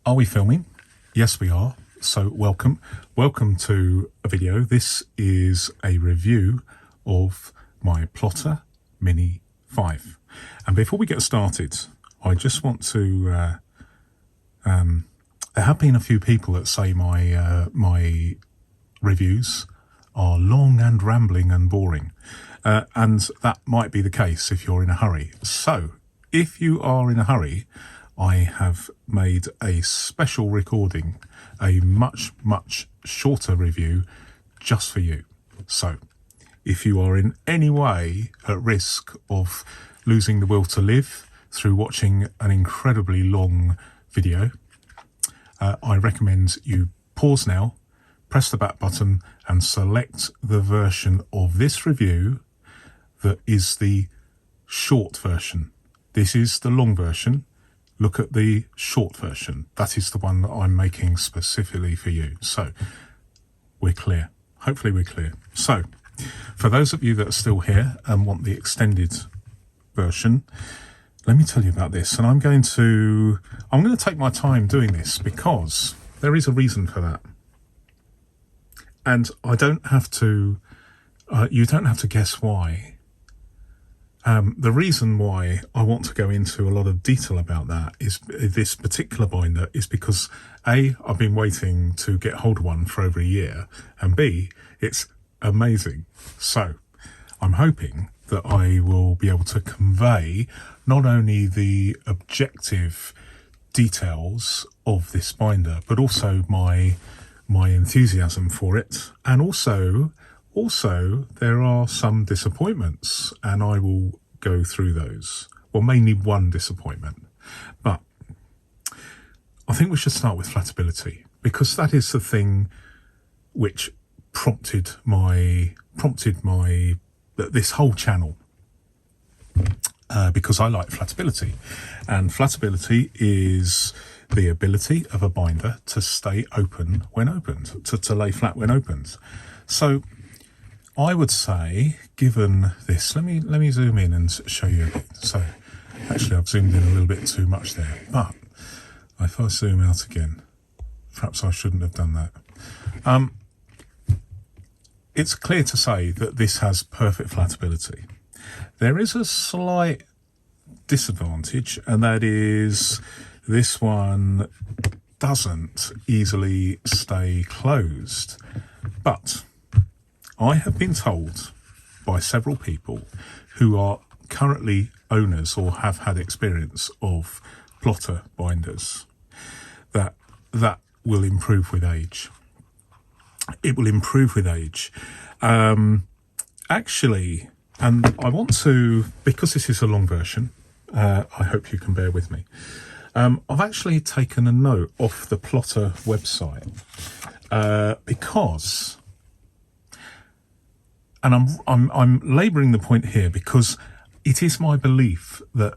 Are we filming? Yes, we are. So welcome to a video. This is a review of my Plotter Mini 5. And before we get started, I just want to, there have been a few people that say my reviews are long and rambling and boring. And that might be the case if you're in a hurry. So if you are in a hurry, I have made a special recording, a much shorter review just for you. So if you are in any way at risk of losing the will to live through watching an incredibly long video, I recommend you pause now, press the back button and select the version of this review that is the short version. This is the long version. Look at the short version. That is the one that I'm making specifically for you. So we're clear. Hopefully we're clear. So for those of you that are still here and want the extended version, let me tell you about this. And I'm going to take my time doing this because there is a reason for that. And I don't have to, you don't have to guess why. The reason why I want to go into a lot of detail about that is this particular binder is because A, I've been waiting to get hold of one for over a year, and B, it's amazing. So I'm hoping that I will be able to convey not only the objective details of this binder, but also my enthusiasm for it, and also there are some disappointments, and I will go through those. Well, mainly one disappointment, but I think we should start with flatability, because that is the thing which prompted this whole channel, because I like flatability, and flatability is the ability of a binder to stay open when opened, to lay flat when opened. So I would say, given this, let me zoom in and show you a bit. So actually I've zoomed in a little bit too much there, but if I zoom out again, perhaps I shouldn't have done that. It's clear to say that this has perfect flatability. There is a slight disadvantage, and that is this one doesn't easily stay closed. But I have been told by several people who are currently owners or have had experience of plotter binders that will improve with age. It will improve with age. Actually, and I want to, because this is a long version, I hope you can bear with me. I've actually taken a note off the Plotter website because, and I'm labouring the point here because it is my belief that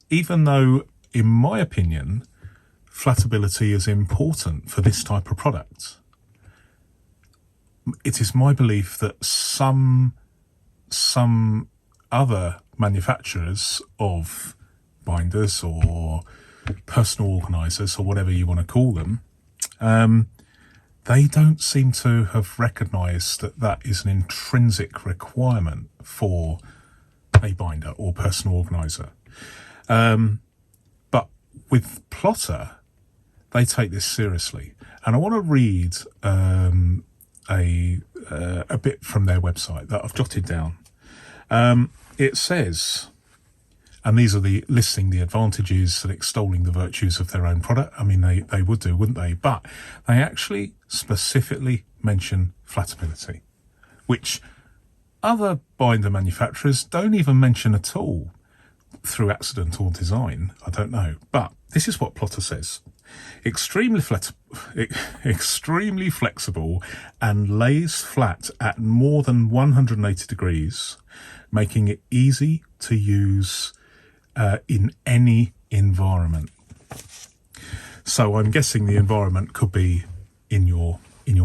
even though in my opinion flatability is important for this type of product, it is my belief that some other manufacturers of binders or personal organisers or whatever you want to call them, they don't seem to have recognised that is an intrinsic requirement for a binder or personal organiser. But with Plotter, they take this seriously. And I want to read a bit from their website that I've jotted down. It says, and these are listing the advantages and extolling the virtues of their own product. I mean, they would do, wouldn't they? But they actually specifically mention flatability, which other binder manufacturers don't even mention at all, through accident or design. I don't know. But this is what Plotter says. Extremely flexible and lays flat at more than 180 degrees, making it easy to use in any environment. So I'm guessing the environment could be in your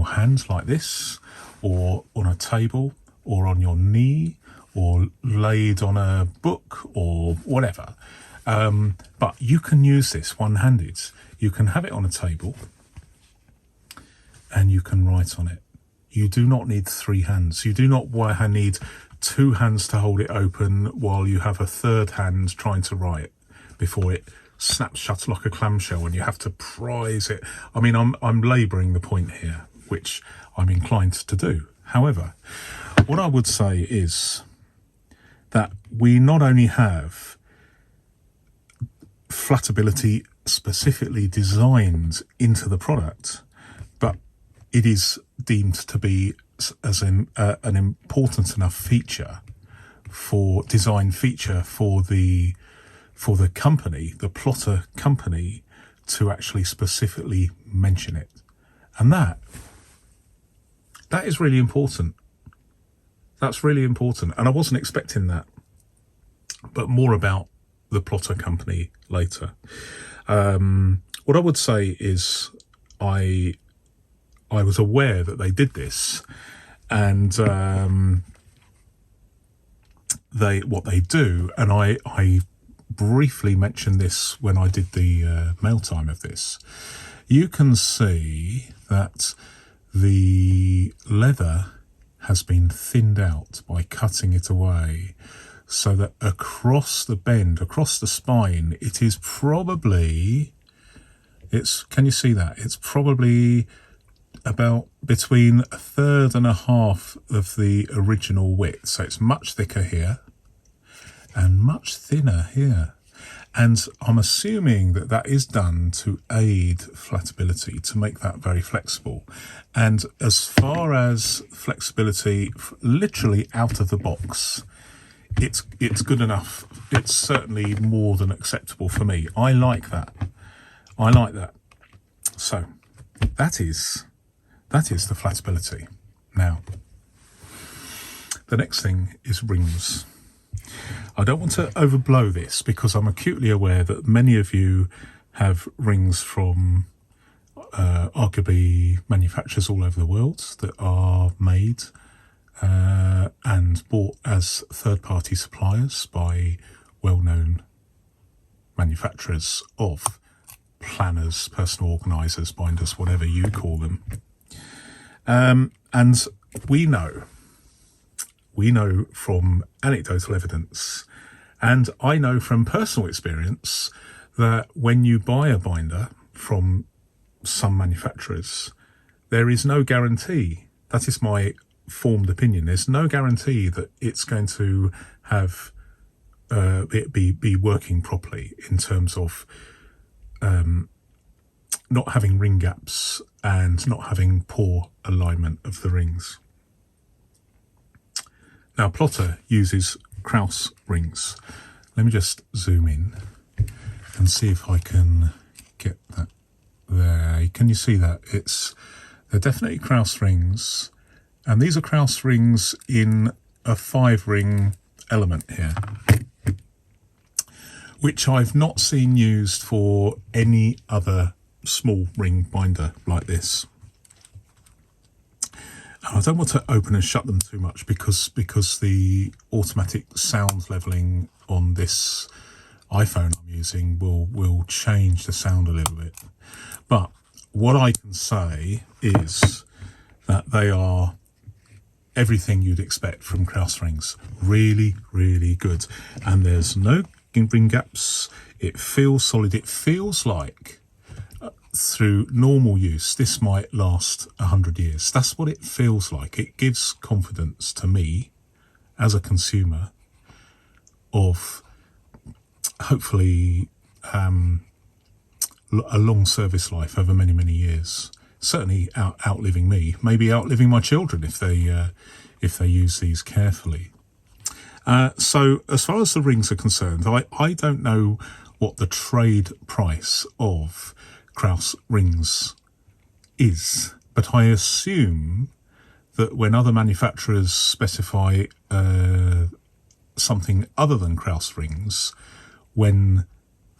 hands like this, or on a table, or on your knee, or laid on a book, or whatever. But you can use this one-handed. You can have it on a table and you can write on it. You do not need 3 hands. You do not need 2 hands to hold it open while you have a third hand trying to write before it snaps shut like a clamshell and you have to prise it. I mean, I'm labouring the point here, which I'm inclined to do. However, what I would say is that we not only have Flatability specifically designed into the product, but it is deemed to be as an important enough feature for the company, the plotter company, to actually specifically mention it. And that is really important. That's really important. And I wasn't expecting that, but more about the plotter company later. What I would say is I was aware that they did this, and what they do, and I briefly mentioned this when I did the mail time of this. You can see that the leather has been thinned out by cutting it away, so that across the bend, across the spine, it is probably, can you see that? It's probably about between 1/3 and 1/2 of the original width. So it's much thicker here and much thinner here. And I'm assuming that that is done to aid flatability, to make that very flexible. And as far as flexibility, literally out of the box, it's good enough. It's certainly more than acceptable for me. I like that. So that is the flatability. Now, the next thing is rings. I don't want to overblow this because I'm acutely aware that many of you have rings from arguably manufacturers all over the world that are made and bought as third-party suppliers by well-known manufacturers of planners, personal organisers, binders, whatever you call them. And we know from anecdotal evidence, and I know from personal experience, that when you buy a binder from some manufacturers, there is no guarantee. That is my formed opinion. There's no guarantee that it's going to have it be working properly in terms of not having ring gaps and not having poor alignment of the rings. Now, Plotter uses Krauss rings. Let me just zoom in and see if I can get that there. Can you see that? They're definitely Krauss rings, and these are Krauss rings in a 5-ring element here, which I've not seen used for any other small ring binder like this. I don't want to open and shut them too much because the automatic sound leveling on this iPhone I'm using will change the sound a little bit. But what I can say is that they are everything you'd expect from Krauss rings. Really, really good. And there's no ring gaps. It feels solid. It feels like through normal use, this might last 100 years. That's what it feels like. It gives confidence to me as a consumer of hopefully a long service life over many, many years. Certainly outliving me, maybe outliving my children if they use these carefully. So as far as the rings are concerned, I don't know what the trade price of Krauss rings is, but I assume that when other manufacturers specify something other than Krauss rings, when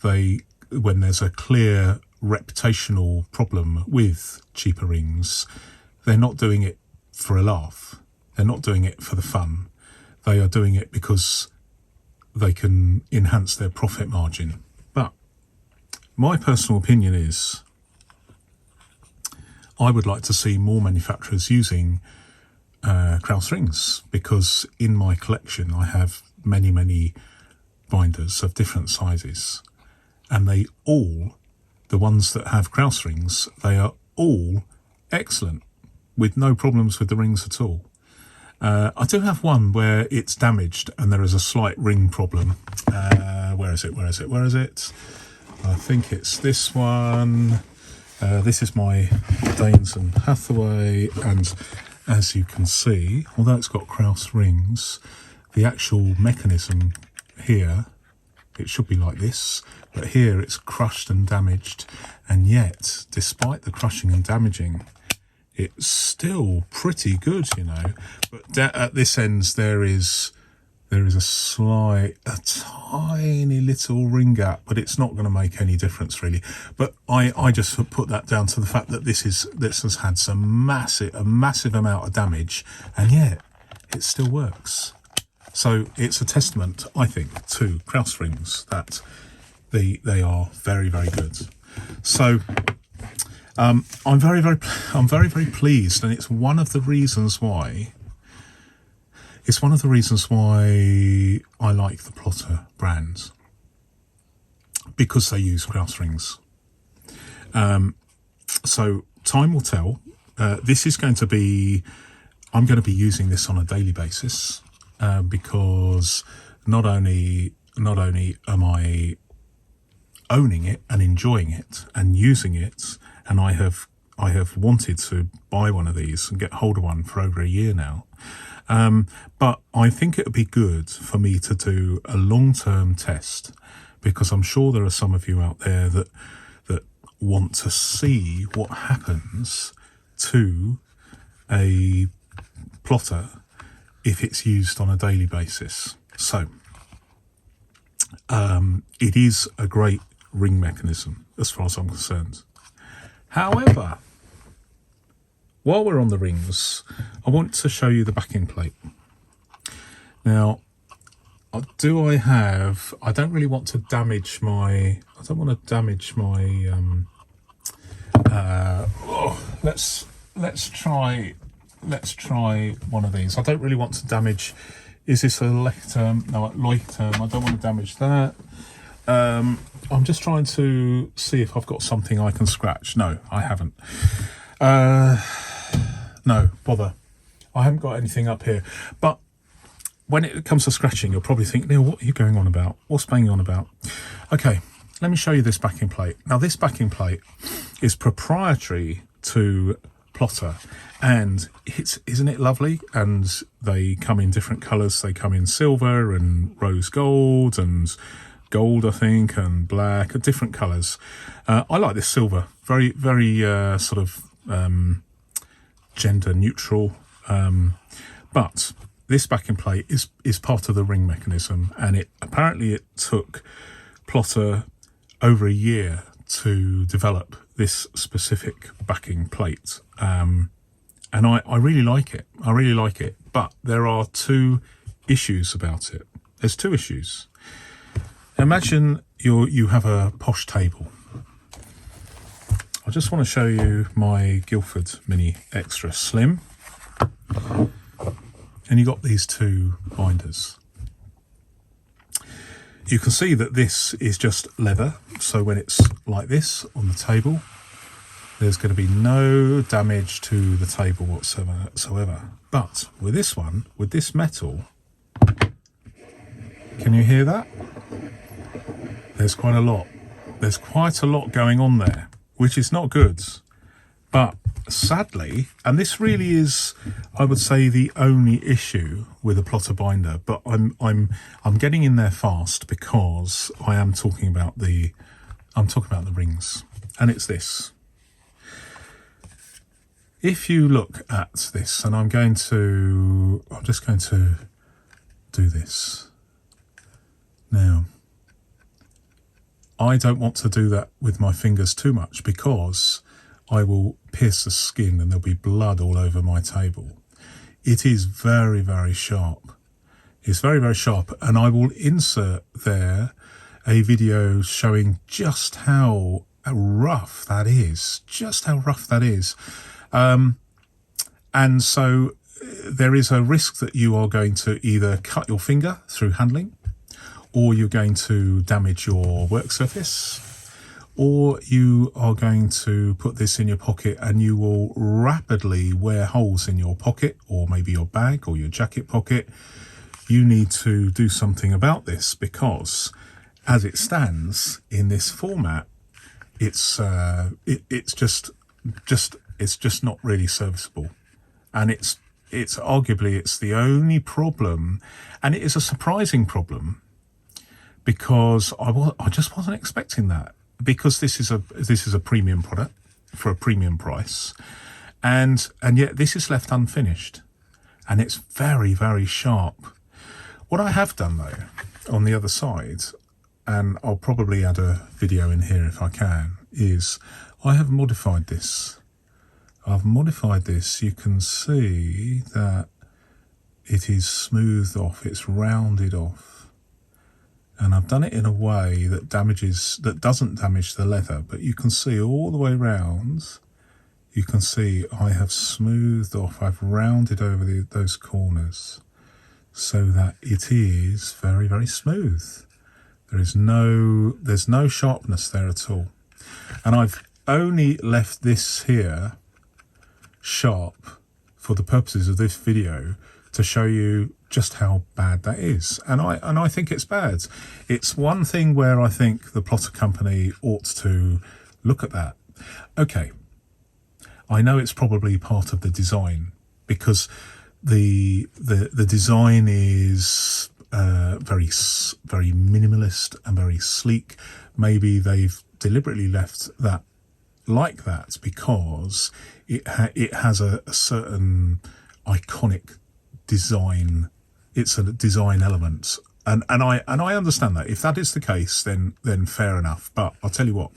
there's a clear reputational problem with cheaper rings, they're not doing it for a laugh. They're not doing it for the fun. They are doing it because they can enhance their profit margin. my personal opinion is I would like to see more manufacturers using Krauss rings, because in my collection I have many binders of different sizes, and the ones that have Krauss rings, they are all excellent with no problems with the rings at all. I do have one where it's damaged and there is a slight ring problem. Where is it? I think it's this one. This is my Danes and Hathaway, and as you can see, although it's got Krauss rings, the actual mechanism here, it should be like this, but here it's crushed and damaged, and yet, despite the crushing and damaging, it's still pretty good, you know. But at this end there is a tiny little ring gap, but it's not going to make any difference really. But I just put that down to the fact that this has had a massive amount of damage, and yet it still works. So it's a testament, I think, to Krauss rings that they are very good. So I'm very pleased, and it's one of the reasons why I like the Plotter brand, because they use Krauss rings. So time will tell. This is going to be, I'm going to be using this on a daily basis, because not only am I owning it and enjoying it and using it, and I have wanted to buy one of these and get hold of one for over a year now. But I think it would be good for me to do a long-term test, because I'm sure there are some of you out there that want to see what happens to a plotter if it's used on a daily basis. So it is a great ring mechanism as far as I'm concerned. However, while we're on the rings, I want to show you the backing plate. Now, I don't really want to damage my, let's try one of these. I don't really want to damage, is this a lectern? No, a leuchtturm. I don't want to damage that. I'm just trying to see if I've got something I can scratch. No, I haven't. No, bother. I haven't got anything up here. But when it comes to scratching, you'll probably think, Neil, what are you going on about? What's banging on about? Okay, let me show you this backing plate. Now, this backing plate is proprietary to Plotter, and isn't it lovely? And they come in different colours. They come in silver and rose gold and gold, I think, and black, different colours. I like this silver, very sort of gender neutral, but this backing plate is part of the ring mechanism, and apparently it took Plotter over a year to develop this specific backing plate, and I really like it. But there are two issues about it. There's two issues. Imagine you have a posh table. I just want to show you my Guildford Mini Extra Slim. And you got these two binders. You can see that this is just leather, so when it's like this on the table, there's going to be no damage to the table whatsoever. But with this one, with this metal, can you hear that? There's quite a lot. There's quite a lot going on there, which is not good. But sadly, and this really is, I would say, the only issue with a Plotter binder, but I'm getting in there fast because I am talking about the rings, and it's this. If you look at this, and I'm just going to do this now. I don't want to do that with my fingers too much, because I will pierce the skin and there'll be blood all over my table. It is very sharp. It's very sharp, and I will insert there a video showing just how rough that is, and so there is a risk that you are going to either cut your finger through handling, or you're going to damage your work surface, or you are going to put this in your pocket and you will rapidly wear holes in your pocket, or maybe your bag or your jacket pocket. You need to do something about this, because as it stands in this format, it's just not really serviceable, and it's arguably the only problem, and it is a surprising problem, because I just wasn't expecting that, because this is a premium product for a premium price, and yet this is left unfinished, and it's very, very sharp. What I have done though on the other side, and I'll probably add a video in here if I can, is I have modified this. You can see that it is smoothed off, it's rounded off, and I've done it in a way that doesn't damage the leather, but you can see all the way round, you can see I have smoothed off, I've rounded over those corners so that it is very, very smooth. There's no sharpness there at all. And I've only left this here sharp for the purposes of this video to show you just how bad that is. And I think it's bad. It's one thing where I think the plotter company ought to look at that. Okay, I know it's probably part of the design, because the design is very minimalist and very sleek. Maybe they've deliberately left that like that because it has a certain iconic design. It's a design element, and I understand that. If that is the case, then fair enough. But I'll tell you what,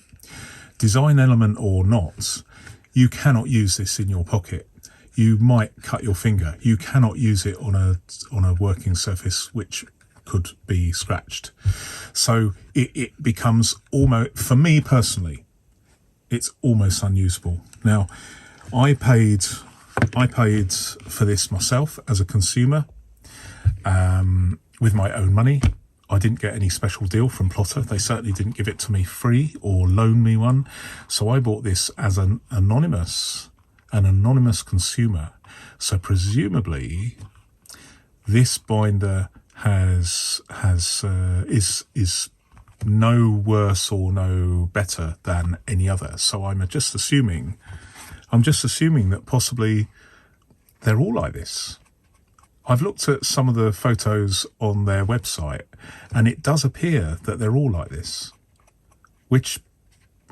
design element or not, you cannot use this in your pocket. You might cut your finger. You cannot use it on a working surface which could be scratched. So it becomes almost, for me personally, it's almost unusable. Now, I paid for this myself as a consumer, with my own money. I didn't get any special deal from Plotter. They certainly didn't give it to me free or loan me one. So I bought this as an anonymous consumer. So presumably this binder is no worse or no better than any other. So I'm just assuming that possibly they're all like this. I've looked at some of the photos on their website, and it does appear that they're all like this, which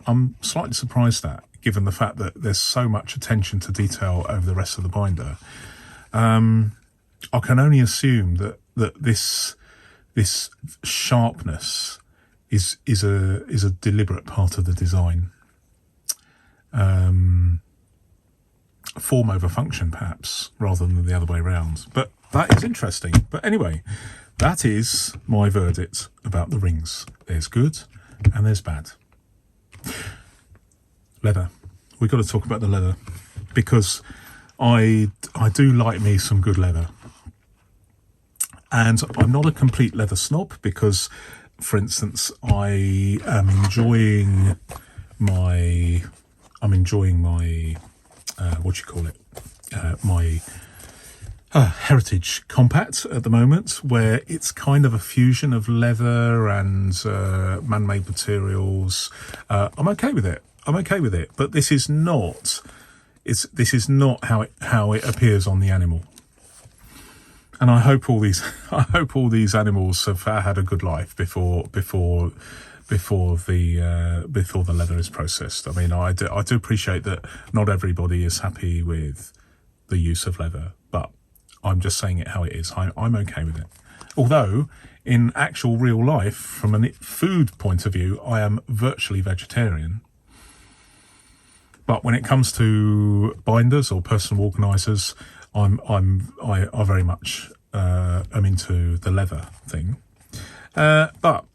I'm slightly surprised at, given the fact that there's so much attention to detail over the rest of the binder. I can only assume that this sharpness is a deliberate part of the design. Form over function, perhaps, rather than the other way around. But that is interesting. But anyway, that is my verdict about the rings. There's good and there's bad. Leather. We've got to talk about the leather, because I do like me some good leather. And I'm not a complete leather snob, because, for instance, I am enjoying my my Heritage Compact at the moment, where it's kind of a fusion of leather and man-made materials. I'm okay with it, but this is not how it appears on the animal. And I hope all these animals have had a good life before the leather is processed. I mean, I do appreciate that not everybody is happy with the use of leather, but I'm just saying it how it is. I'm okay with it. Although, in actual real life, from a food point of view, I am virtually vegetarian. But when it comes to binders or personal organisers, I very much am into the leather thing. But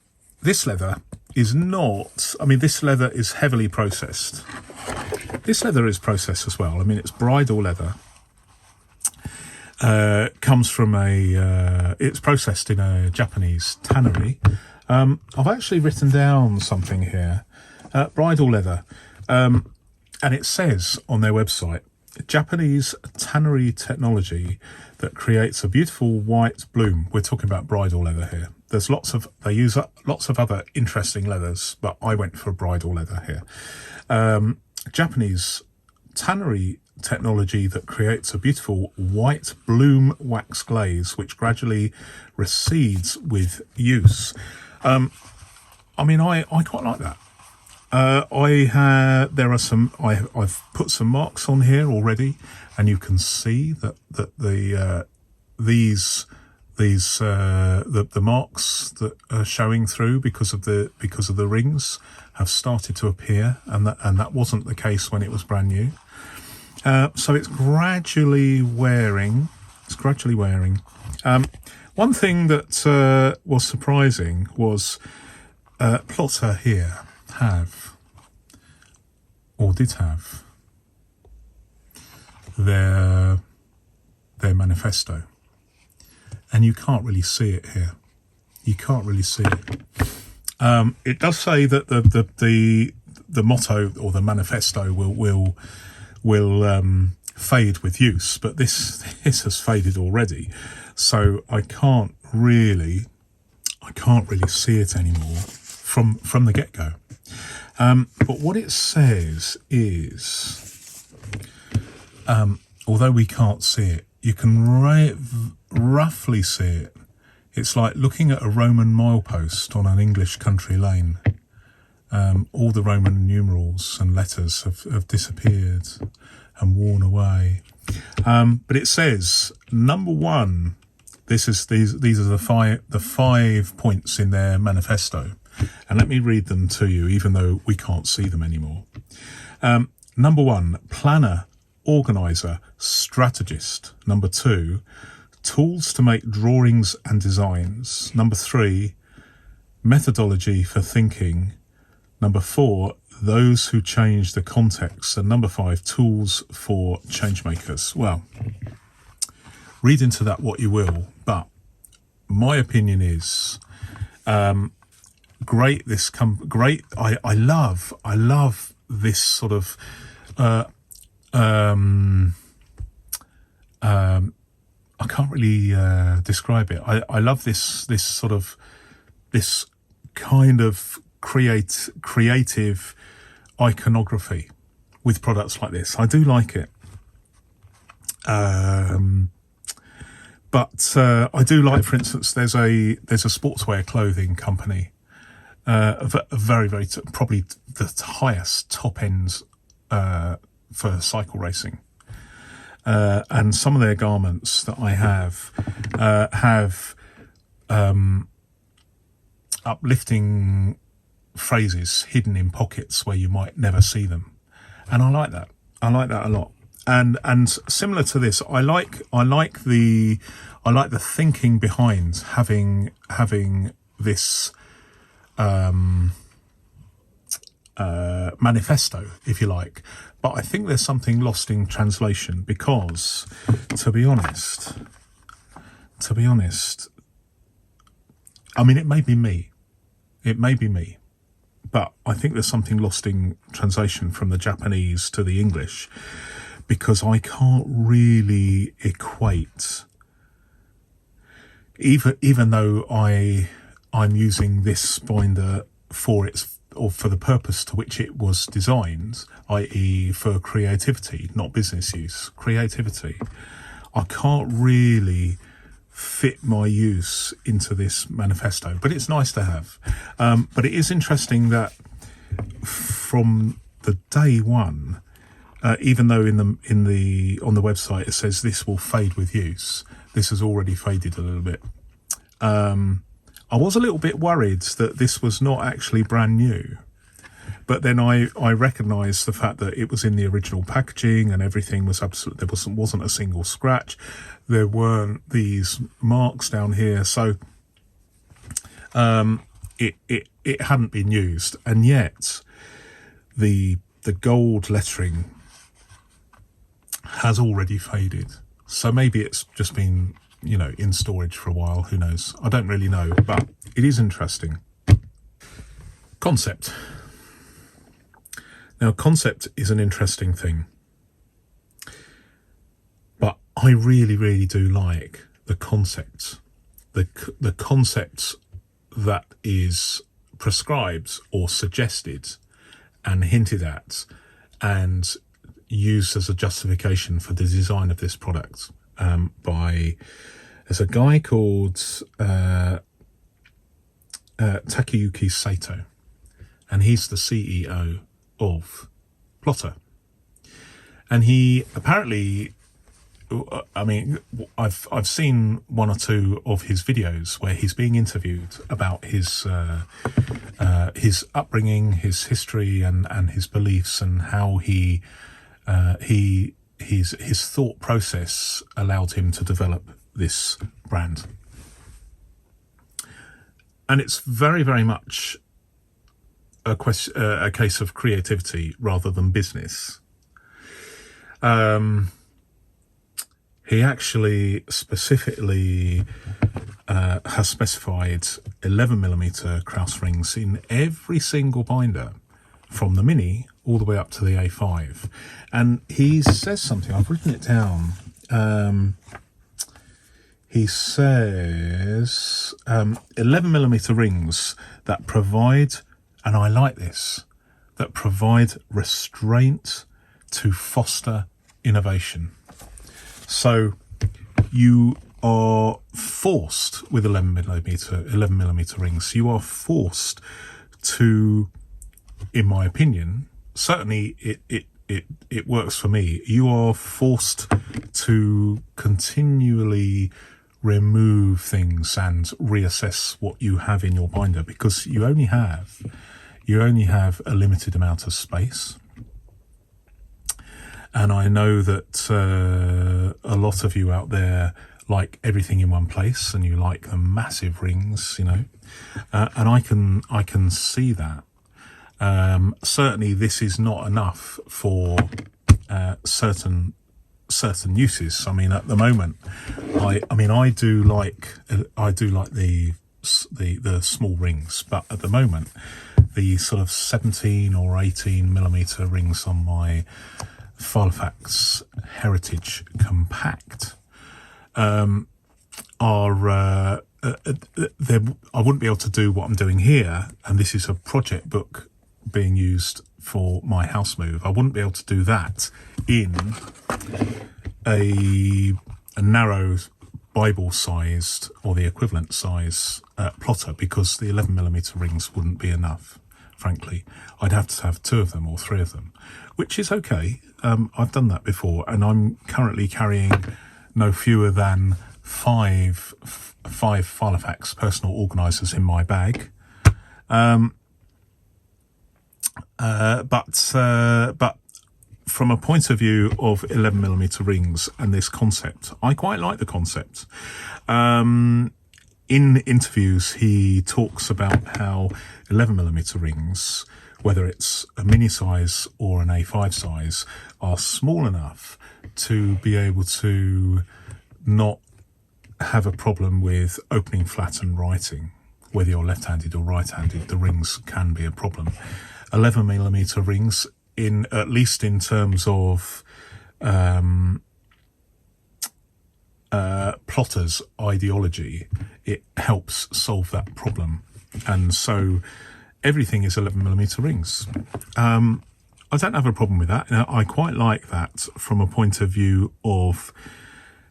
this leather is not, I mean, this leather is heavily processed. This leather is processed as well. I mean, it's bridal leather. Comes from it's processed in a Japanese tannery. I've actually written down something here. Bridal leather. And it says on their website, Japanese tannery technology that creates a beautiful white bloom. We're talking about bridal leather here. There's they use lots of other interesting leathers, but I went for bridal leather here. Japanese tannery technology that creates a beautiful white bloom wax glaze, which gradually recedes with use. I mean, I quite like that. I've put some marks on here already, and you can see that the marks that are showing through because of the rings have started to appear, and that wasn't the case when it was brand new. So it's gradually wearing. One thing that was surprising was Plotter here did have their manifesto, and you can't really see it here. You can't really see it. It does say that the motto or the manifesto will fade with use, but this has faded already, so I can't really see it anymore from the get-go. But what it says is, although we can't see it, you can roughly see it. It's like looking at a Roman milepost on an English country lane. All the Roman numerals and letters have disappeared and worn away. But it says, number one, these are the five points in their manifesto. And let me read them to you, even though we can't see them anymore. Number one, planner, organizer, strategist. Number two, tools to make drawings and designs. Number three, methodology for thinking. Number four, those who change the context. And number five, tools for change makers. Well, read into that what you will, but my opinion is great. Great. I love this sort of I can't really describe it. I love this sort of this kind of creative iconography with products like this. I do like it. But I do like, for instance, there's a sportswear clothing company, very, very probably the highest top ends for cycle racing, and some of their garments that I have uplifting phrases hidden in pockets where you might never see them, and I like that. I like that a lot. And similar to this, I like the thinking behind having this manifesto, if you like. But I think there's something lost in translation because, to be honest, I mean, it may be me, but I think there's something lost in translation from the Japanese to the English, because I can't really equate, even though I'm using this binder for the purpose to which it was designed, i.e. for creativity, not business use, creativity. I can't really fit my use into this manifesto, but it's nice to have. But it is interesting that from the day one, even though on the website it says this will fade with use, this has already faded a little bit. I was a little bit worried that this was not actually brand new, but then I recognised the fact that it was in the original packaging and everything was absolutely, there wasn't a single scratch, there weren't these marks down here, so it hadn't been used, and yet the gold lettering has already faded. So maybe it's just been, in storage for a while. Who knows? I don't really know, but it is interesting. Concept. Now, concept is an interesting thing, but I really, really do like the concept. The concept that is prescribed or suggested and hinted at and used as a justification for the design of this product there's a guy called Takayuki Sato, and he's the CEO of Plotter. And he apparently, I've seen one or two of his videos where he's being interviewed about his upbringing, his history, and his beliefs, and how his thought process allowed him to develop this brand. And it's very, very much a case of creativity rather than business. He actually specifically has specified 11mm Krauss rings in every single binder, from the Mini all the way up to the A5. And he says something, I've written it down. He says 11mm rings that provide, and I like this, that provide restraint to foster innovation. So you are forced with 11mm rings, you are forced to, in my opinion, certainly it works for me, you are forced to continually remove things and reassess what you have in your binder, because you only have a limited amount of space. And I know that a lot of you out there like everything in one place, and you like the massive rings, and I can see that. Certainly this is not enough for certain uses. I mean, at the moment, I do like the small rings, but at the moment, the sort of 17 or 18mm rings on my Filofax Heritage Compact I wouldn't be able to do what I'm doing here, and this is a project book being used for my house move. I wouldn't be able to do that in a narrow Bible-sized or the equivalent size plotter, because the 11mm rings wouldn't be enough, frankly. I'd have to have 2 of them or 3 of them, which is okay. I've done that before, and I'm currently carrying no fewer than 5 Filofax personal organisers in my bag. But from a point of view of 11mm rings and this concept, I quite like the concept. In interviews, he talks about how 11mm rings, whether it's a mini size or an A5 size, are small enough to be able to not have a problem with opening flat and writing. Whether you're left-handed or right-handed, the rings can be a problem. 11mm rings, at least in terms of Plotter's ideology, it helps solve that problem. And so everything is 11mm rings. I don't have a problem with that. Now, I quite like that from a point of view of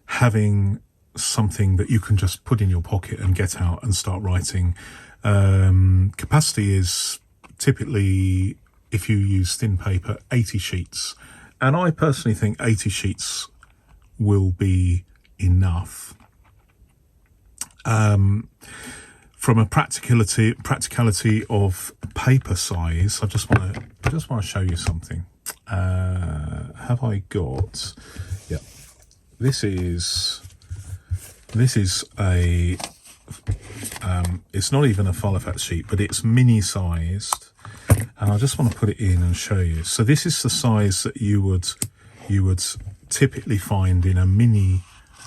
having something that you can just put in your pocket and get out and start writing. Capacity is typically, if you use thin paper, 80 sheets. And I personally think 80 sheets will be enough. From a practicality of paper size, I just want to show you something. Have I got? Yeah, this is a It's not even a filofax sheet, but it's mini sized, and I just want to put it in and show you. So this is the size that you would typically find in a mini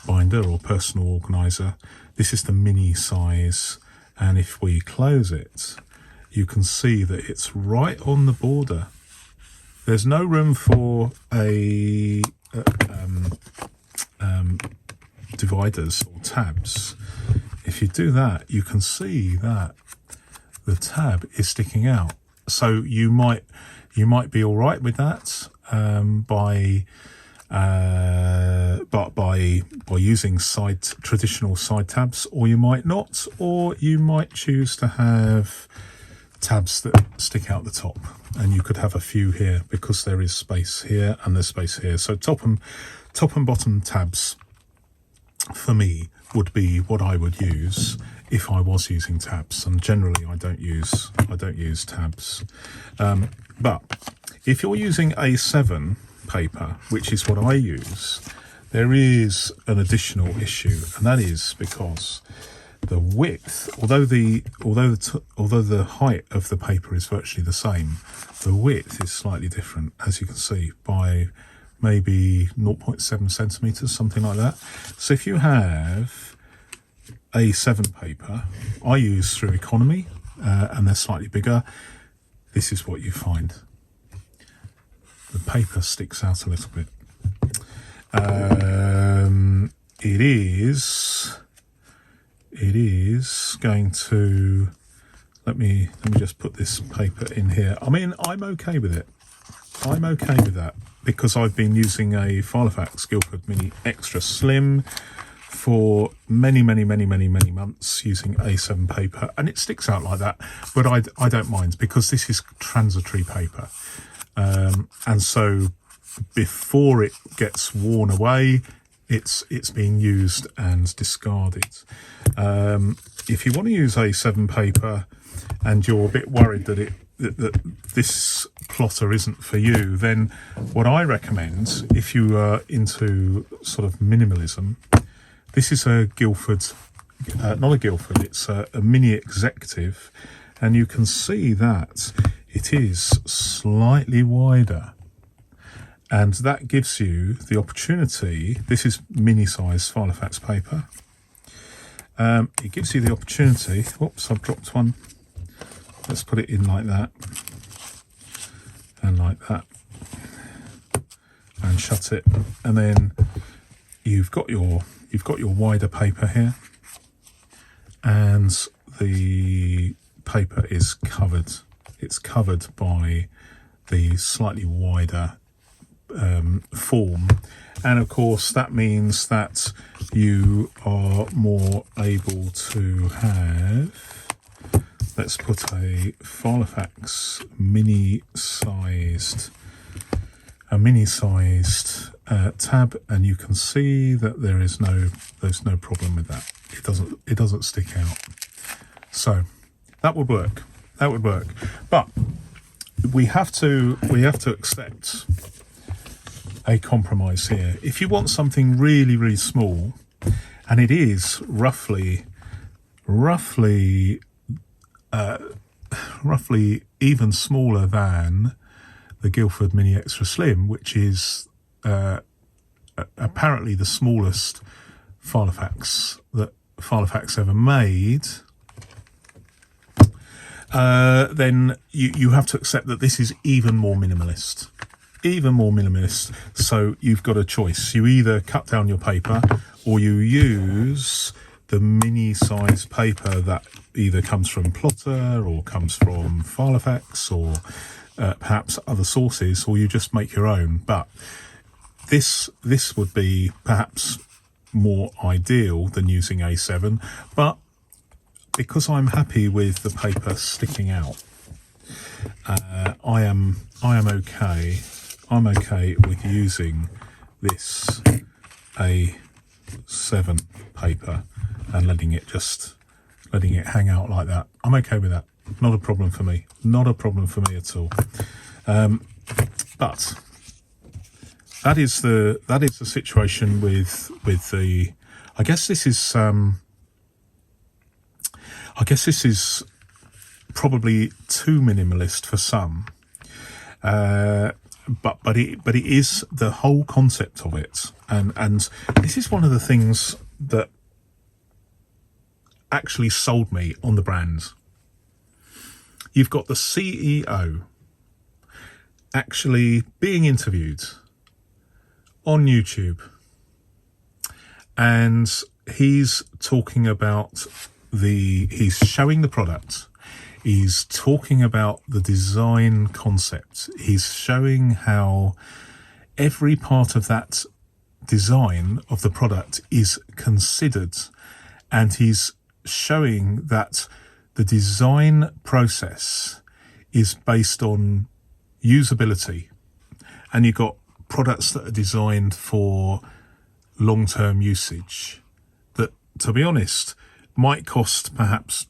binder or personal organizer. This is the mini size, and if we close it, you can see that it's right on the border. There's no room for a dividers or tabs. If you do that, you can see that the tab is sticking out. So you might be all right with that by using traditional side tabs, or you might not, or you might choose to have tabs that stick out the top, and you could have a few here because there is space here and there's space here. So top and bottom tabs for me would be what I would use if I was using tabs, and generally I don't use tabs. But if you're using A7 paper, which is what I use, there is an additional issue, and that is because the width, although the height of the paper is virtually the same, the width is slightly different, as you can see, by maybe 0.7 centimeters, something like that. So if you have A7 paper, I use through economy, and they're slightly bigger, this is what you find. The paper sticks out a little bit. It is going to, let me just put this paper in here. I mean, I'm okay with it. I'm okay with that because I've been using a Filofax Guildford Mini Extra Slim for many months using A7 paper, and it sticks out like that. But I don't mind because this is transitory paper, and so before it gets worn away, it's being used and discarded. If you want to use A7 paper and you're a bit worried that this plotter isn't for you, then what I recommend, if you are into sort of minimalism, this is a Guildford, not a Guildford, it's a Mini Executive, and you can see that it is slightly wider. And that gives you the opportunity, this is mini size Filofax paper, it gives you the opportunity, whoops, I've dropped one, let's put it in like that, and like that, and shut it, and then you've got your wider paper here, and the paper is covered, it's covered by the slightly wider form, and of course that means that you are more able to have, let's put a Filofax mini sized tab, and you can see that there's no problem with that. It doesn't stick out. So that would work. But we have to accept a compromise here. If you want something really small, and it is roughly even smaller than the Guildford Mini Extra Slim, which is apparently the smallest Filofax that Filofax ever made, then you have to accept that this is even more minimalist. So you've got a choice. You either cut down your paper, or you use the mini size paper that either comes from Plotter or comes from Filofax or perhaps other sources, or you just make your own. But this would be perhaps more ideal than using A7, but because I'm happy with the paper sticking out, I am okay. I'm okay with using this A7 paper and letting it hang out like that. I'm okay with that. Not a problem for me. Not a problem for me at all. But that is the situation with the. I guess this is. I guess this is probably too minimalist for some, but it is the whole concept of it, and this is one of the things that actually sold me on the brand. You've got the CEO actually being interviewed on YouTube, and he's talking about he's showing the product, he's talking about the design concept, he's showing how every part of that design of the product is considered, and he's showing that the design process is based on usability, and you've got products that are designed for long-term usage that, to be honest, might cost perhaps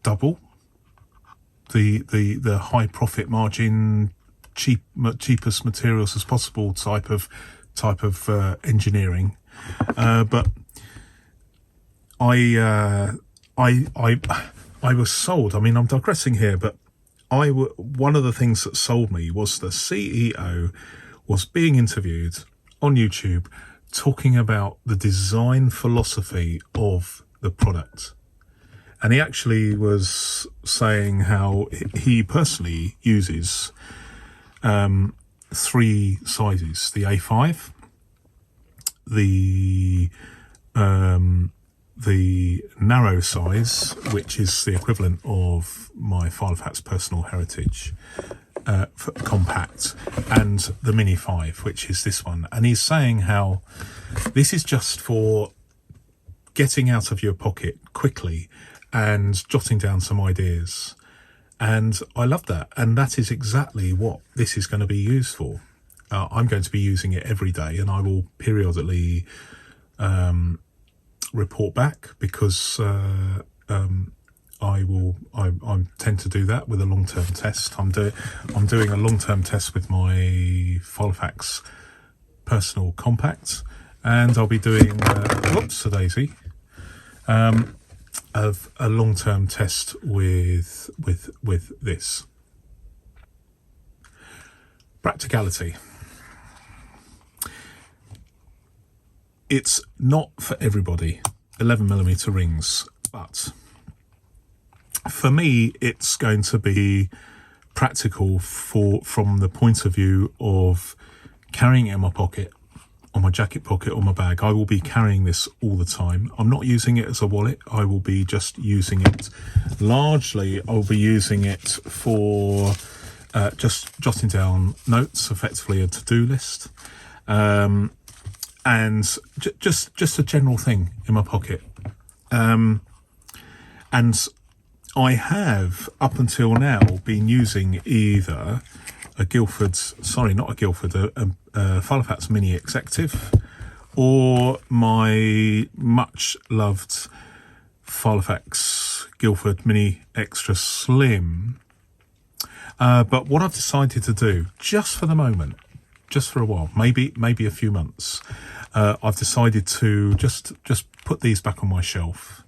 double the high profit margin, cheapest materials as possible type of engineering, but I was sold. I mean, I'm digressing here, but one of the things that sold me was the CEO was being interviewed on YouTube talking about the design philosophy of the product. And he actually was saying how he personally uses 3 sizes: the A5, the narrow size, which is the equivalent of my filofaxes personal heritage compact, and the mini 5, which is this one. And he's saying how this is just for getting out of your pocket quickly and jotting down some ideas. And I love that. And that is exactly what this is going to be used for. I'm going to be using it every day, and I will periodically report back, because I tend to do that with a long-term test. I'm doing a long-term test with my filofaxes personal compact, and I'll be doing whoops-a-daisy, of a long-term test with this. Practicality. It's not for everybody, 11mm rings, but for me, it's going to be practical from the point of view of carrying it in my pocket, on my jacket pocket, or my bag. I will be carrying this all the time. I'm not using it as a wallet. I will be just using it. Largely, I'll be using it for just jotting down notes, effectively a to-do list, and just a general thing in my pocket. And I have, up until now, been using either a Filofaxes Mini Executive, or my much loved Filofaxes Guildford Mini Extra Slim. But what I've decided to do, just for the moment, just for a while, maybe a few months, I've decided to just put these back on my shelf.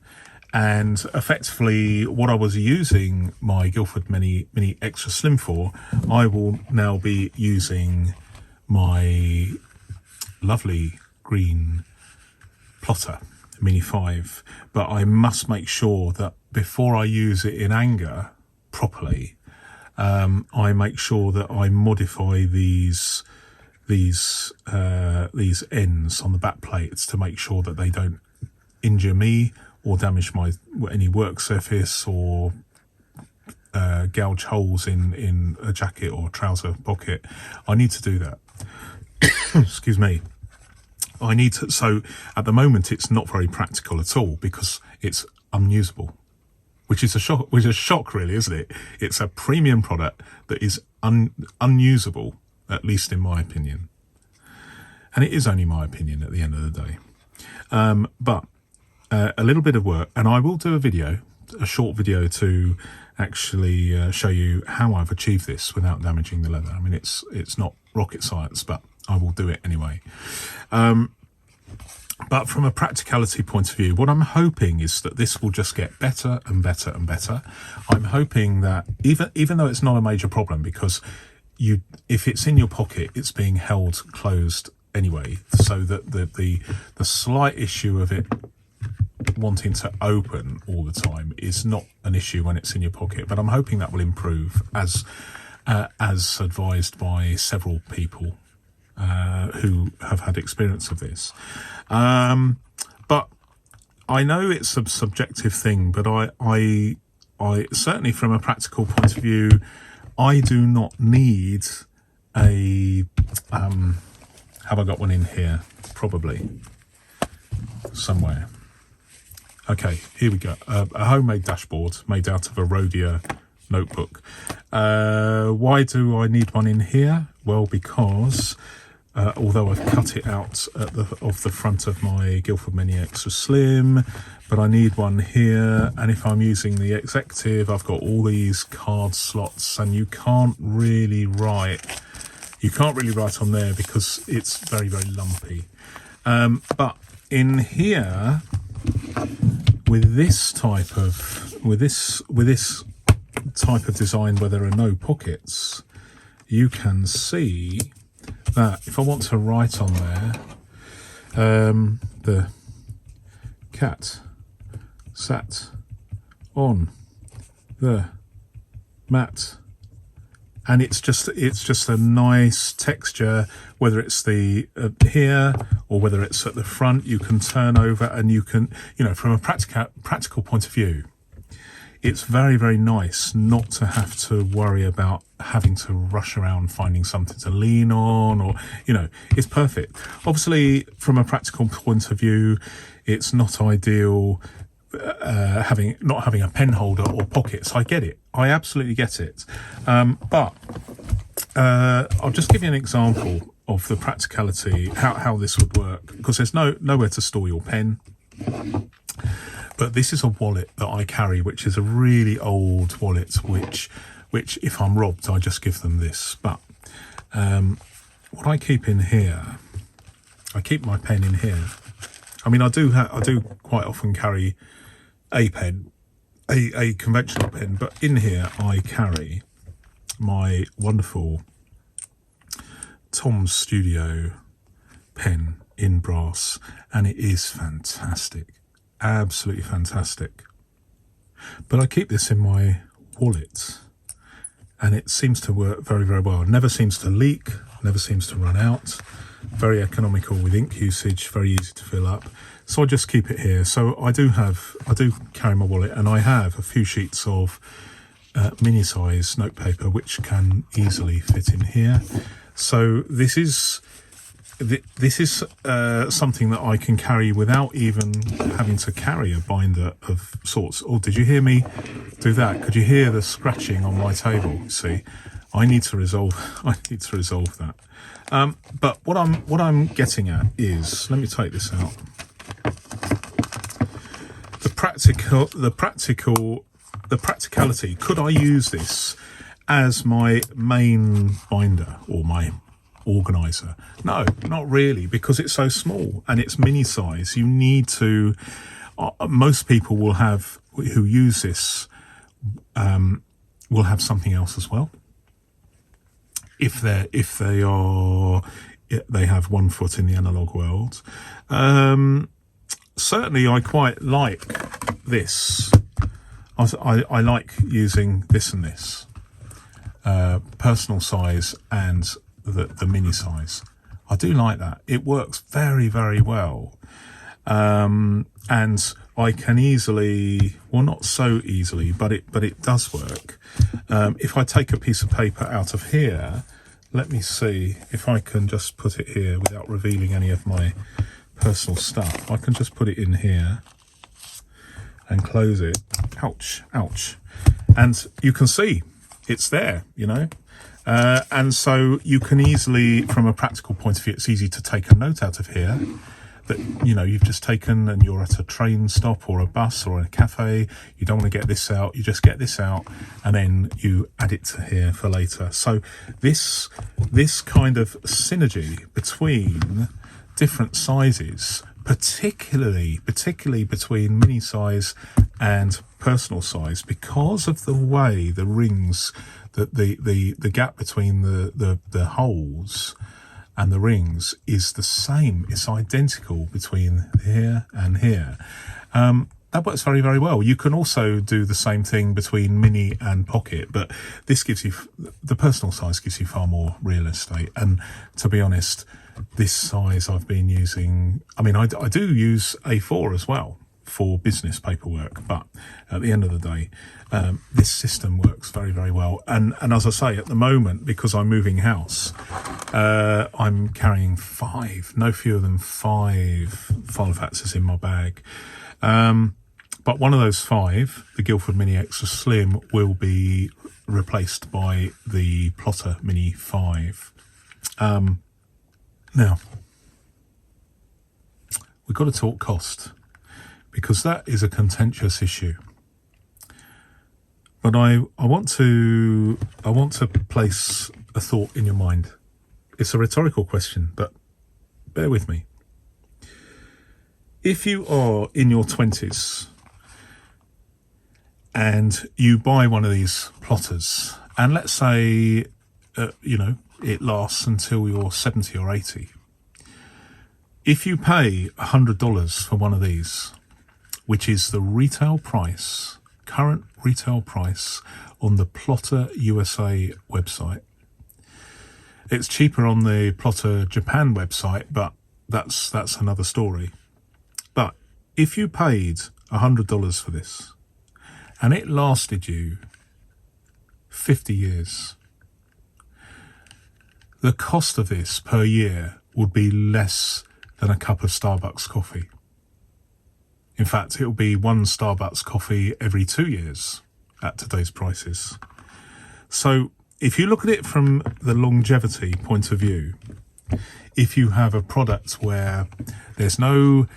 And effectively, what I was using my Guildford Mini Extra Slim for, I will now be using my lovely green plotter Mini 5. But I must make sure that before I use it in anger properly, I make sure that I modify these ends on the back plates to make sure that they don't injure me or damage any work surface, or gouge holes in a jacket or trouser pocket. I need to do that. Excuse me. I need to. So at the moment, it's not very practical at all, because it's unusable, which is a shock, really, isn't it? It's a premium product that is unusable, at least in my opinion. And it is only my opinion at the end of the day. But a little bit of work, and I will do a short video to actually show you how I've achieved this without damaging the leather. I mean, it's not rocket science, but I will do it anyway. But from a practicality point of view, what I'm hoping is that this will just get better and better and better. I'm hoping that even though it's not a major problem, because if it's in your pocket, it's being held closed anyway, so that the slight issue of it wanting to open all the time is not an issue when it's in your pocket. But I'm hoping that will improve as advised by several people who have had experience of this. But I know it's a subjective thing, but I certainly from a practical point of view, I do not need a, have I got one in here? Probably somewhere. Okay, here we go. A homemade dashboard made out of a Rhodia notebook. Why do I need one in here? Well, because although I've cut it out of the front of my Guildford Mini Extra Slim, but I need one here. And if I'm using the Executive, I've got all these card slots, and you can't really write on there because it's very, very lumpy. But in here, with this type of design where there are no pockets, you can see that if I want to write on there, the cat sat on the mat, and it's just a nice texture, whether it's the here or whether it's at the front. You can turn over, and you can, from a practical point of view, it's very, very nice not to have to worry about having to rush around finding something to lean on, or, it's perfect. Obviously, from a practical point of view, it's not ideal not having a pen holder or pockets. I get it. I absolutely get it. But I'll just give you an example of the practicality, how this would work, because there's nowhere to store your pen. But this is a wallet that I carry, which is a really old wallet, which if I'm robbed, I just give them this. But what I keep in here, I keep my pen in here. I mean, I do quite often carry a pen, a conventional pen, but in here I carry my wonderful Tom's Studio pen in brass, and it is fantastic. Absolutely fantastic. But I keep this in my wallet, and it seems to work very, very well. It never seems to leak, never seems to run out. Very economical with ink usage, very easy to fill up. So I just keep it here. So I do carry my wallet, and I have a few sheets of mini size notepaper which can easily fit in here. So this is something that I can carry without even having to carry a binder of sorts. Oh, did you hear me do that? Could you hear the scratching on my table? See, I need to resolve that. But what I'm getting at is, let me take this out. The practicality. Could I use this as my main binder or my organizer? No, not really, because it's so small and it's mini size. You need to, most people who use this will have something else as well. If they have one foot in the analog world. Certainly I quite like this. I like using this and this, personal size and the mini size. I do like that. It works very, very well. And I can easily, well, not so easily, but it does work. If I take a piece of paper out of here, let me see if I can just put it here without revealing any of my personal stuff. I can just put it in here and close it. Ouch, ouch. And you can see it's there, and so you can easily, from a practical point of view, it's easy to take a note out of here that you've just taken, and you're at a train stop or a bus or a cafe. You don't want to get this out, you just get this out and then you add it to here for later. So this kind of synergy between different sizes particularly between mini size and personal size, because of the way the rings, the gap between the holes and the rings is the same. It's identical between here and here. That works very, very well. You can also do the same thing between mini and pocket, but this gives you, the personal size gives you far more real estate. And to be honest, this size I've been using, I mean, I do use A4 as well for business paperwork, but at the end of the day, this system works very, very well. And as I say, at the moment, because I'm moving house, I'm carrying no fewer than 5 filofaxes in my bag. But one of those 5, the Guildford Mini Extra Slim, will be replaced by the Plotter Mini 5. Now, we've got to talk cost, because that is a contentious issue. But I want to place a thought in your mind. It's a rhetorical question, but bear with me. If you are in your 20s and you buy one of these plotters, and let's say, it lasts until you're 70 or 80. If you pay $100 for one of these, which is the current retail price on the Plotter USA website, it's cheaper on the Plotter Japan website, but that's another story. But if you paid $100 for this and it lasted you 50 years, the cost of this per year would be less than a cup of Starbucks coffee. In fact, it will be 1 Starbucks coffee every 2 years at today's prices. So if you look at it from the longevity point of view, if you have a product where there's no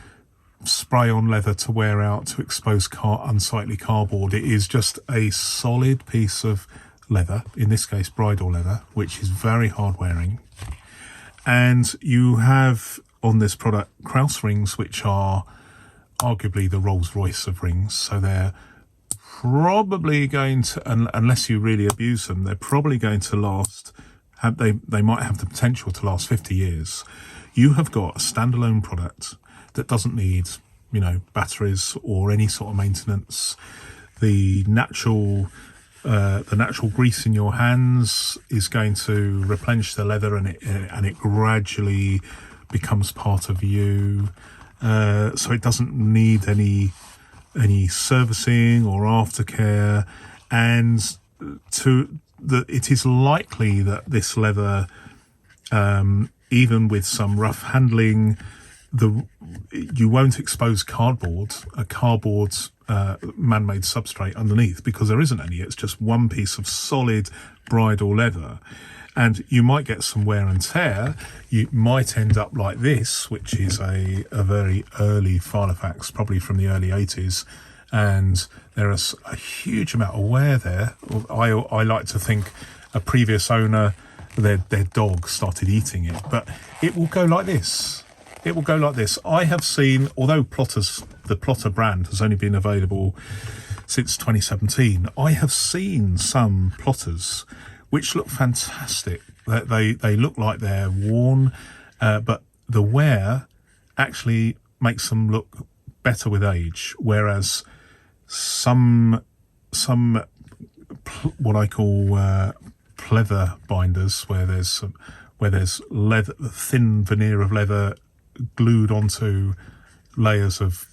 spray on leather to wear out to expose unsightly cardboard, it is just a solid piece of leather, in this case bridal leather, which is very hard wearing, and you have on this product Krauss rings, which are arguably the Rolls-Royce of rings, so they're probably going to, unless you really abuse them, they're probably going to last, they might have the potential to last 50 years. You have got a standalone product that doesn't need, batteries or any sort of maintenance. The natural grease in your hands is going to replenish the leather, and it gradually becomes part of you. So it doesn't need any servicing or aftercare, and it is likely that this leather, even with some rough handling, you won't expose a cardboard man-made substrate underneath, because there isn't any. It's just one piece of solid bridal leather, and you might get some wear and tear. You might end up like this, which is a very early filofax, probably from the early 80s, and there is a huge amount of wear there. I like to think a previous owner, their dog started eating it, but it will go like this. It will go like this. I have seen, although the Plotter brand has only been available since 2017, I have seen some plotters which look fantastic. They look like they're worn, but the wear actually makes them look better with age. Whereas some what I call pleather binders, where there's leather, thin veneer of leather glued onto layers of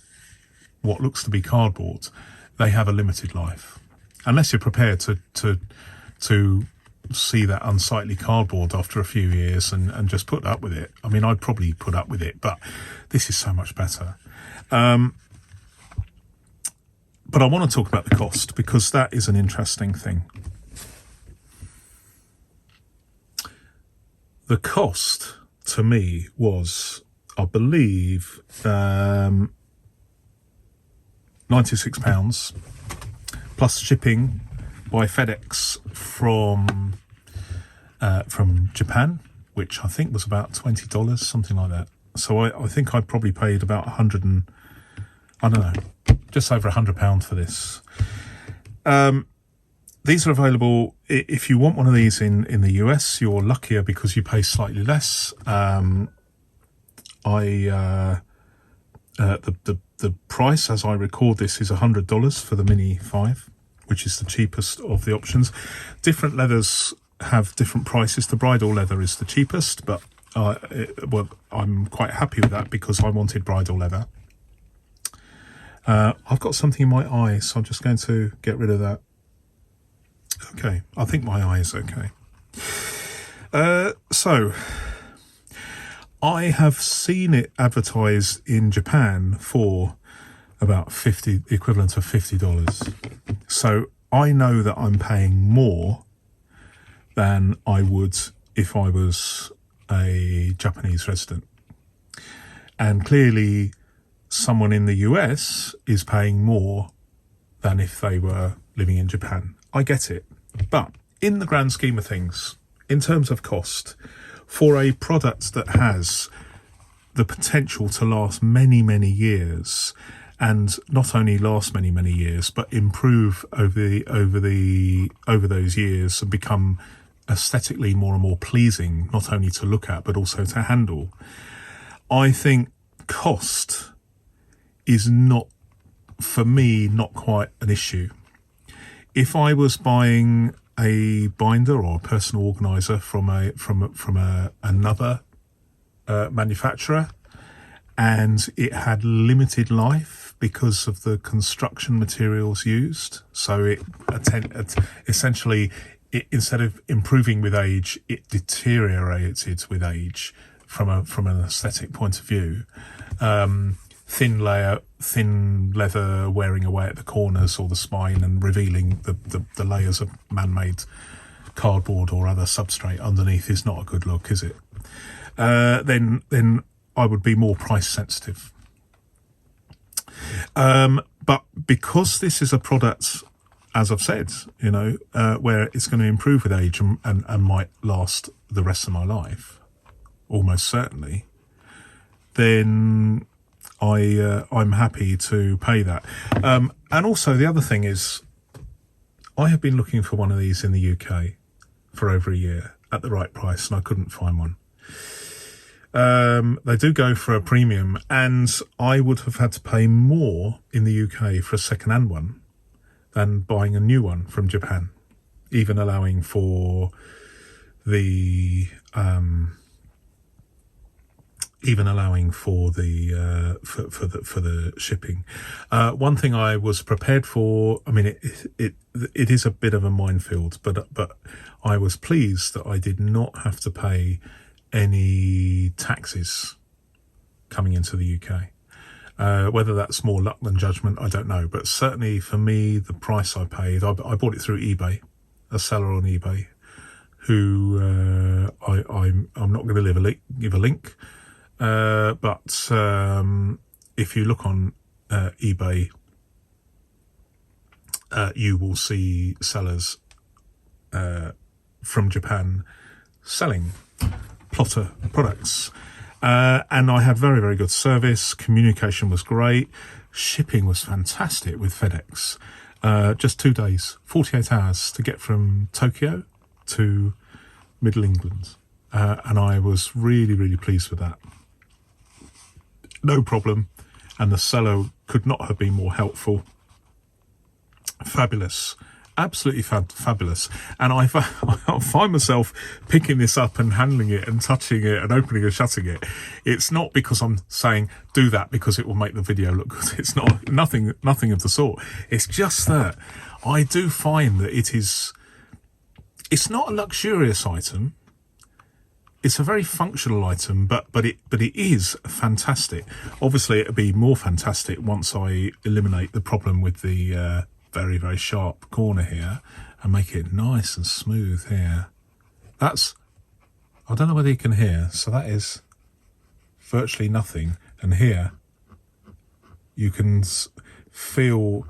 what looks to be cardboard, they have a limited life, unless you're prepared to see that unsightly cardboard after a few years and just put up with it. I mean, I'd probably put up with it, but this is so much better. But I want to talk about the cost, because that is an interesting thing. The cost to me was, I believe, £96 plus shipping by FedEx from Japan, which I think was about $20, something like that. So I think I probably paid about just over £100 for this. These are available. If you want one of these in the US, you're luckier because you pay slightly less. The price as I record this is $100 for the Mini 5, which is the cheapest of the options. Different leathers have different prices. The bridal leather is the cheapest, but I'm quite happy with that because I wanted bridal leather. I've got something in my eye, so I'm just going to get rid of that. Okay, I think my eye is okay. So I have seen it advertised in Japan for about the equivalent of $50. So I know that I'm paying more than I would if I was a Japanese resident. And clearly someone in the US is paying more than if they were living in Japan. I get it. But in the grand scheme of things, in terms of cost, for a product that has the potential to last many, many years, and not only last many, many years, but improve over those years and become aesthetically more and more pleasing, not only to look at, but also to handle, I think cost is not, for me, not quite an issue. If I was buying a binder or a personal organizer from another manufacturer, and it had limited life because of the construction materials used, so it essentially, instead of improving with age, it deteriorated with age from an aesthetic point of view. Thin leather wearing away at the corners or the spine and revealing the layers of man-made cardboard or other substrate underneath is not a good look, is it? Then I would be more price sensitive. But because this is a product, as I've said, where it's going to improve with age and might last the rest of my life, almost certainly, then I'm happy to pay that. And also the other thing is, I have been looking for one of these in the UK for over a year at the right price, and I couldn't find one. They do go for a premium, and I would have had to pay more in the UK for a second-hand one than buying a new one from Japan, even allowing for the for the shipping. One thing I was prepared for, I mean, it is a bit of a minefield, but I was pleased that I did not have to pay any taxes coming into the UK. Whether that's more luck than judgment, I don't know, but certainly for me, the price I paid, I bought it through eBay, a seller on eBay, who I'm not going to give a link. But if you look on eBay, you will see sellers from Japan selling plotter products. And I had very, very good service. Communication was great. Shipping was fantastic with FedEx. Just 2 days, 48 hours to get from Tokyo to Middle England. And I was really, really pleased with that. No problem, and the seller could not have been more helpful. Fabulous, absolutely fabulous. And I find myself picking this up and handling it and touching it and opening and shutting it. It's not because I'm saying do that because it will make the video look good. It's not, nothing of the sort. It's just that I do find that it's not a luxurious item. It's a very functional item, but it is fantastic. Obviously, it'll be more fantastic once I eliminate the problem with the very, very sharp corner here and make it nice and smooth here. I don't know whether you can hear, so that is virtually nothing. And here, you can feel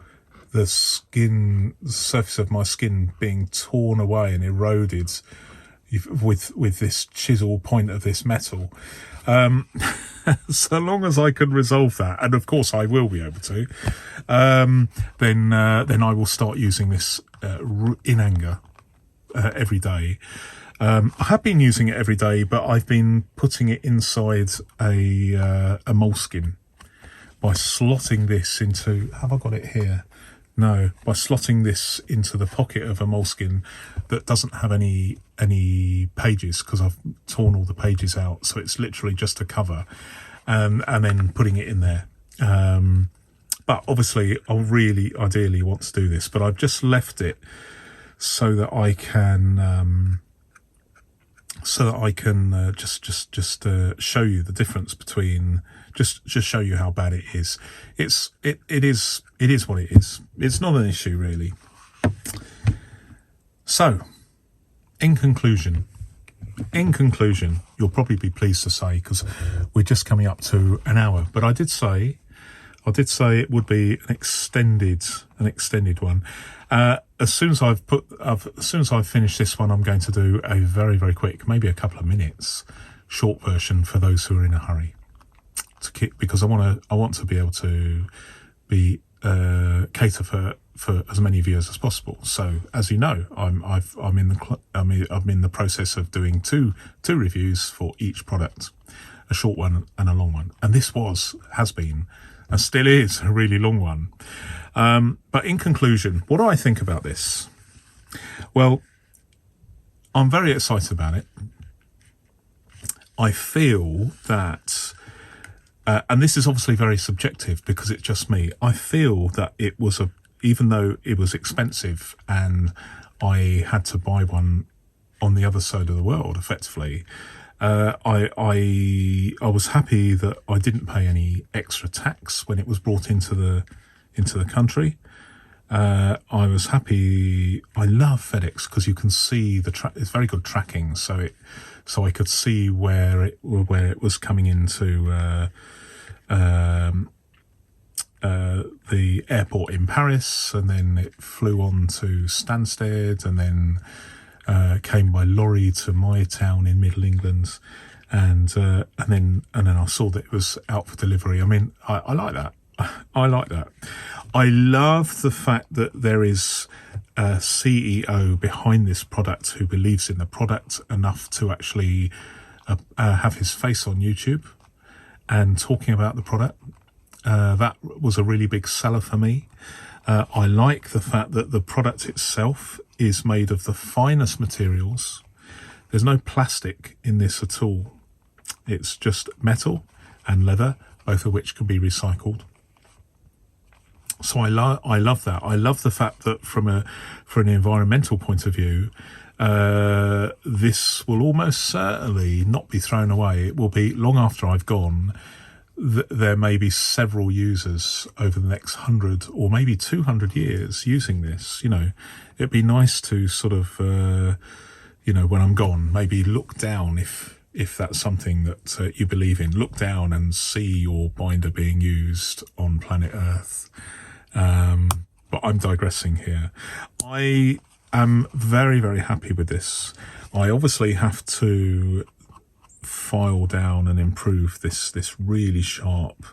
the surface of my skin being torn away and eroded, with this chisel point of this metal. So long as I can resolve that, and of course I will be able to, then I will start using this in anger every day. I have been using it every day, but I've been putting it inside a moleskin by slotting this into. Have I got it here? No, by slotting this into the pocket of a moleskin that doesn't have any pages, because I've torn all the pages out, so it's literally just a cover, and then putting it in there. But obviously, I really ideally want to do this, but I've just left it so that I can just show you the difference between. Just show you how bad it is. It is what it is. It's not an issue really. So, in conclusion, you'll probably be pleased to say, because we're just coming up to an hour. But I did say it would be an extended one. As soon as I've finished this one, I'm going to do a very, very quick, maybe a couple of minutes, short version for those who are in a hurry. Because I want to be able to be cater for as many viewers as possible. So as you know, I'm in the process of doing two reviews for each product, a short one and a long one. And this has been and still is a really long one. But in conclusion, what do I think about this? Well, I'm very excited about it. I feel that. And this is obviously very subjective because it's just me. I feel that it was even though it was expensive and I had to buy one on the other side of the world, effectively, I was happy that I didn't pay any extra tax when it was brought into the country. I was happy. I love FedEx because you can see it's very good tracking. So I could see where it was coming into. The airport in Paris, and then it flew on to Stansted, and then came by lorry to my town in Middle England, and then I saw that it was out for delivery. I mean, I like that. I like that. I love the fact that there is a CEO behind this product who believes in the product enough to actually have his face on YouTube and talking about the product. That was a really big seller for me. I like the fact that the product itself is made of the finest materials. There's no plastic in this at all. It's just metal and leather, both of which can be recycled. So I love that. I love the fact that from an environmental point of view, this will almost certainly not be thrown away. It will be long after I've gone. There may be several users over the next 100 or maybe 200 years using this. You know, it'd be nice to sort of, when I'm gone, maybe look down if that's something that you believe in. Look down and see your binder being used on planet Earth. But I'm digressing here. I am very, very happy with this. I obviously have to file down and improve this really sharp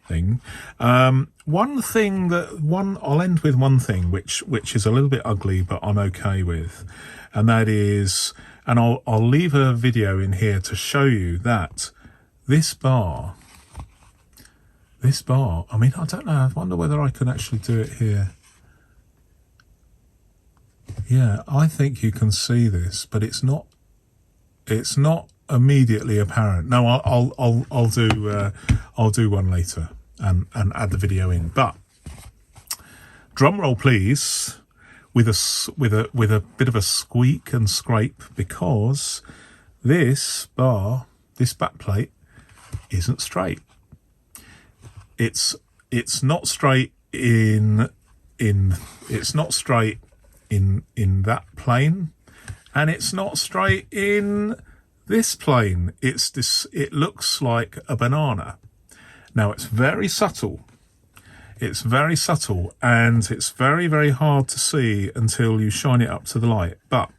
thing. I'll end with one thing which is a little bit ugly, but I'm okay with, and that is, and I'll leave a video in here to show you that this bar, I mean, I don't know, I wonder whether I can actually do it here. Yeah, I think you can see this, but it's not immediately apparent. No, I'll do one later and add the video in. But drum roll, please, with a bit of a squeak and scrape, because this back plate isn't straight. It's not straight in that plane, and it's not straight in this plane. It looks like a banana. Now it's very subtle. It's very subtle, and it's very, very hard to see until you shine it up to the light. But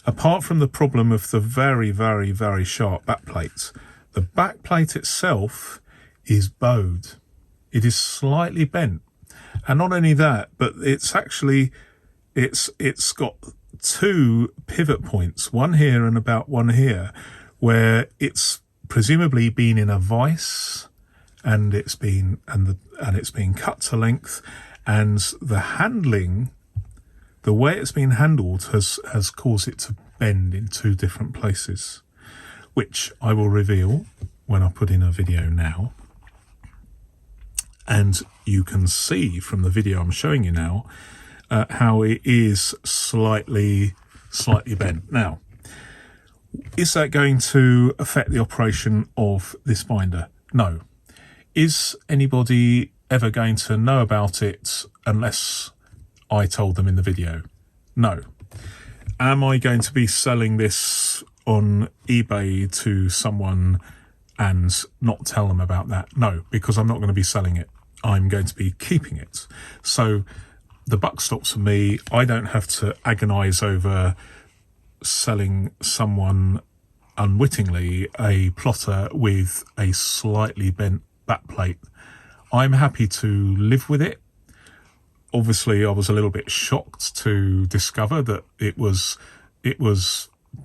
apart from the problem of the very, very, very sharp backplate, the backplate itself is bowed. It is slightly bent. And not only that, but it's actually, it's got two pivot points, one here and about one here, where it's presumably been in a vise and it's been cut to length, and the handling, the way it's been handled has caused it to bend in two different places, which I will reveal when I put in a video now. And you can see from the video I'm showing you now how it is slightly bent. Now, is that going to affect the operation of this binder? No. Is anybody ever going to know about it unless I told them in the video? No. Am I going to be selling this on eBay to someone and not tell them about that? No, because I'm not going to be selling it. I'm going to be keeping it. So the buck stops for me. I don't have to agonize over selling someone unwittingly a plotter with a slightly bent backplate. I'm happy to live with it. Obviously, I was a little bit shocked to discover that it was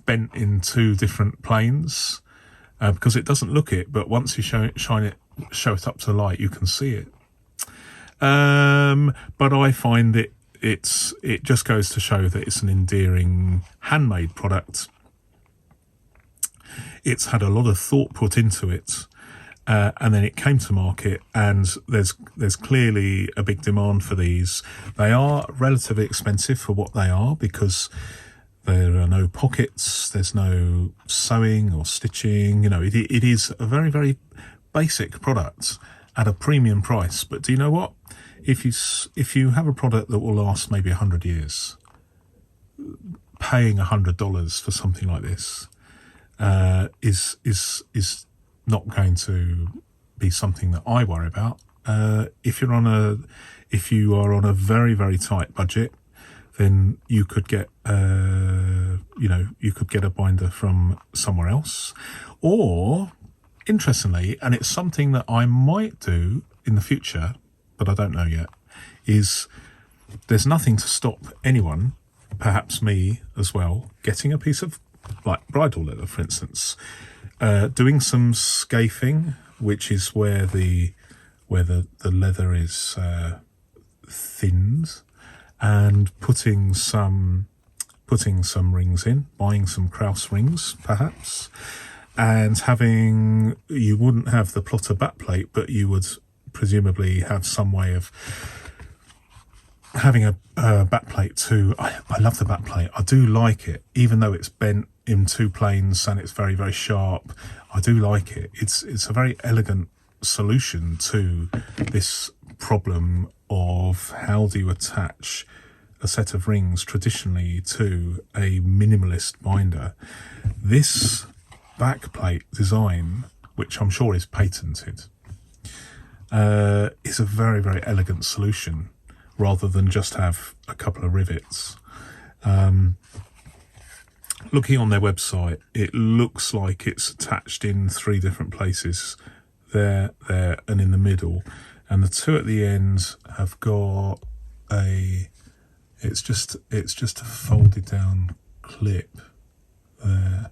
bent in two different planes, because it doesn't look it, but once you show it up to the light, you can see it. But I find it just goes to show that it's an endearing handmade product. It's had a lot of thought put into it, and then it came to market, and there's clearly a big demand for these. They are relatively expensive for what they are, because there are no pockets, there's no sewing or stitching. You know, it is a very, very basic product at a premium price. But do you know what? If you have a product that will last maybe 100 years, paying $100 for something like this is not going to be something that I worry about. If you are on a very, very tight budget, then you could get a binder from somewhere else. Or, interestingly, and it's something that I might do in the future, but I don't know yet, is there's nothing to stop anyone, perhaps me as well, getting a piece of, like, bridal leather, for instance, doing some scafing, which is where the leather is thinned, and putting some rings in, buying some Krauss rings perhaps, and you wouldn't have the plotter backplate, but you would presumably have some way of having a backplate too. I love the backplate. I do like it, even though it's bent in two planes and it's very, very sharp. I do like it. It's a very elegant solution to this problem of how do you attach a set of rings traditionally to a minimalist binder. This backplate design, which I'm sure is patented, is a very, very elegant solution, rather than just have a couple of rivets. Looking on their website, it looks like it's attached in three different places, there, and in the middle. And the two at the end have got it's just a folded down clip there.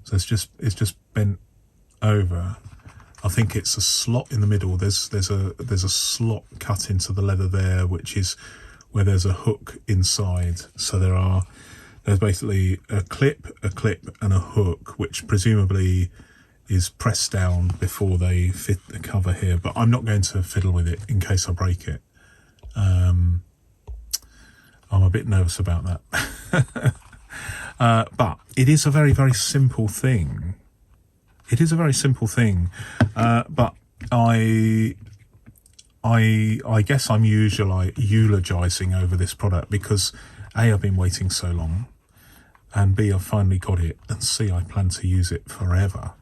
So it's just bent over. I think it's a slot in the middle. There's a slot cut into the leather there, which is where there's a hook inside. So there's basically a clip, and a hook, which presumably is pressed down before they fit the cover here. But I'm not going to fiddle with it in case I break it. I'm a bit nervous about that. But it is a very, very simple thing. It is a very simple thing, but I guess I'm usually eulogizing over this product because A, I've been waiting so long, and B, I've finally got it, and C, I plan to use it forever.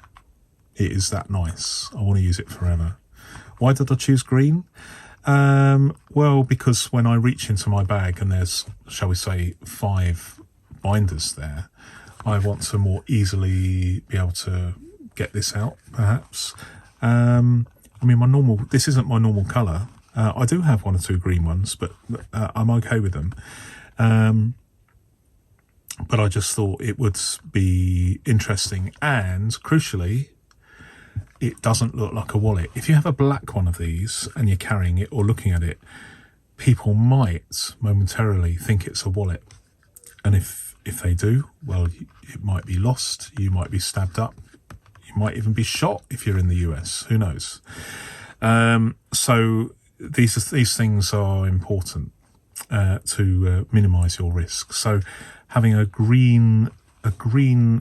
It is that nice. I want to use it forever. Why did I choose green? Well, because when I reach into my bag and there's, shall we say, 5 binders there, I want to more easily be able to get this out, perhaps. I mean, this isn't my normal colour. I do have one or two green ones, but I'm okay with them. But I just thought it would be interesting, and crucially, it doesn't look like a wallet. If you have a black one of these and you're carrying it or looking at it, people might momentarily think it's a wallet. And if they do, well, it might be lost, you might be stabbed up, you might even be shot if you're in the US, who knows. So these things are important to minimise your risk. So having a green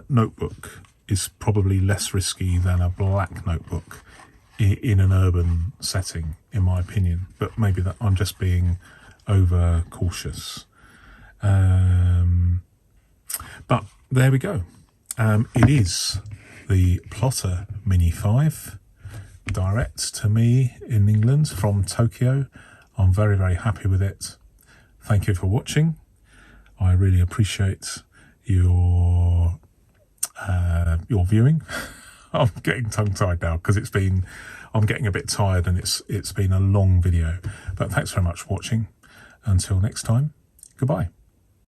notebook is probably less risky than a black notebook in an urban setting, in my opinion. But maybe that I'm just being over cautious. But there we go. It is the Plotter Mini 5, direct to me in England from Tokyo. I'm very, very happy with it. Thank you for watching. I really appreciate your viewing. I'm getting tongue-tied now because I'm getting a bit tired and it's been a long video. But thanks very much for watching. Until next time, goodbye.